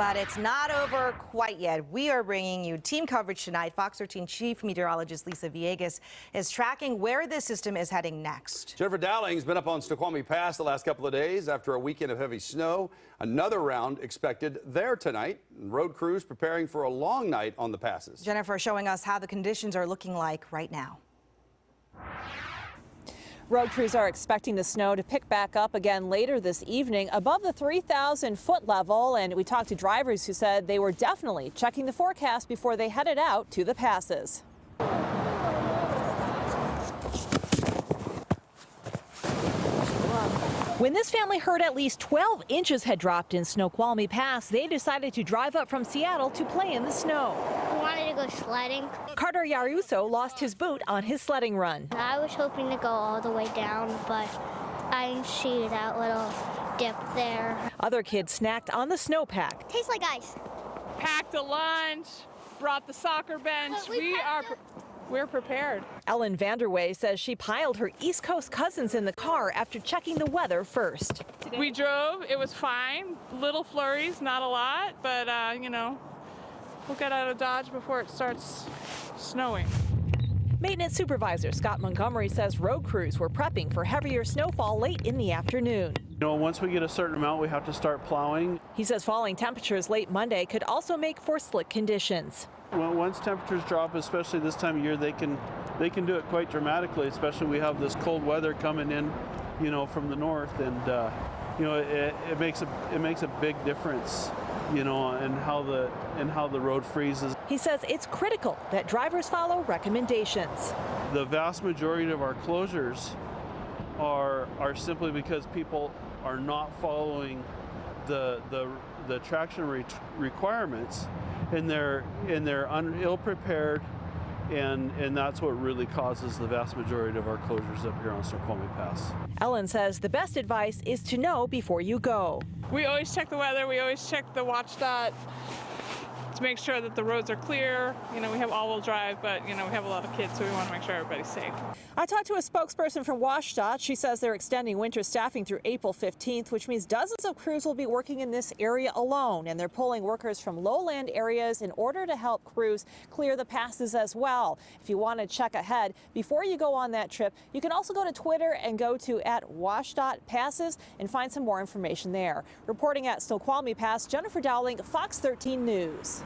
But it's not over quite yet. We are bringing you team coverage tonight. Fox 13 Chief Meteorologist Lisa Villegas is tracking where this system is heading next. Jennifer Dowling's been up on Snoqualmie Pass the last couple of days after a weekend of heavy snow. Another round expected there tonight. Road crews preparing for a long night on the passes. Jennifer showing us how the conditions are looking like right now. Road crews are expecting the snow to pick back up again later this evening above the 3,000-foot level. And we talked to drivers who said they were definitely checking the forecast before they headed out to the passes. When this family heard at least 12 inches had dropped in Snoqualmie Pass, they decided to drive up from Seattle to play in the snow. I wanted to go sledding. Carter Yaruso lost his boot on his sledding run. I was hoping to go all the way down, but I didn't see that little dip there. Other kids snacked on the snowpack. Tastes like ice. Packed a lunch, brought the soccer bench. We're prepared. Ellen Vanderway says she piled her East Coast cousins in the car after checking the weather first. We drove, it was fine. Little flurries, not a lot, but you know, we'll get out of Dodge before it starts snowing. Maintenance supervisor Scott Montgomery says road crews were prepping for heavier snowfall late in the afternoon. You know, once we get a certain amount, we have to start plowing. He says falling temperatures late Monday could also make for slick conditions. Well, once temperatures drop, especially this time of year, they can do it quite dramatically. Especially we have this cold weather coming in, you know, from the north, and you know, it makes a big difference, you know, in how the road freezes. He says it's critical that drivers follow recommendations. The vast majority of our closures are simply because people are not following the traction requirements, and they're ill prepared, and that's what really causes the vast majority of our closures up here on Snoqualmie Pass. Ellen says the best advice is to know before you go. We always check the weather. We always check the Washdot to make sure that the roads are clear. You know, we have all-wheel drive, but you know, we have a lot of kids, so we want to make sure everybody's safe. I talked to a spokesperson from Washdot. She says they're extending winter staffing through April 15th, which means dozens of crews will be working in this area alone, and they're pulling workers from lowland areas in order to help crews clear the passes as well. If you want to check ahead before you go on that trip, you can also go to Twitter and go to @Washdot and find some more information there. Reporting at Snoqualmie Pass, Jennifer Dowling, Fox 13 News.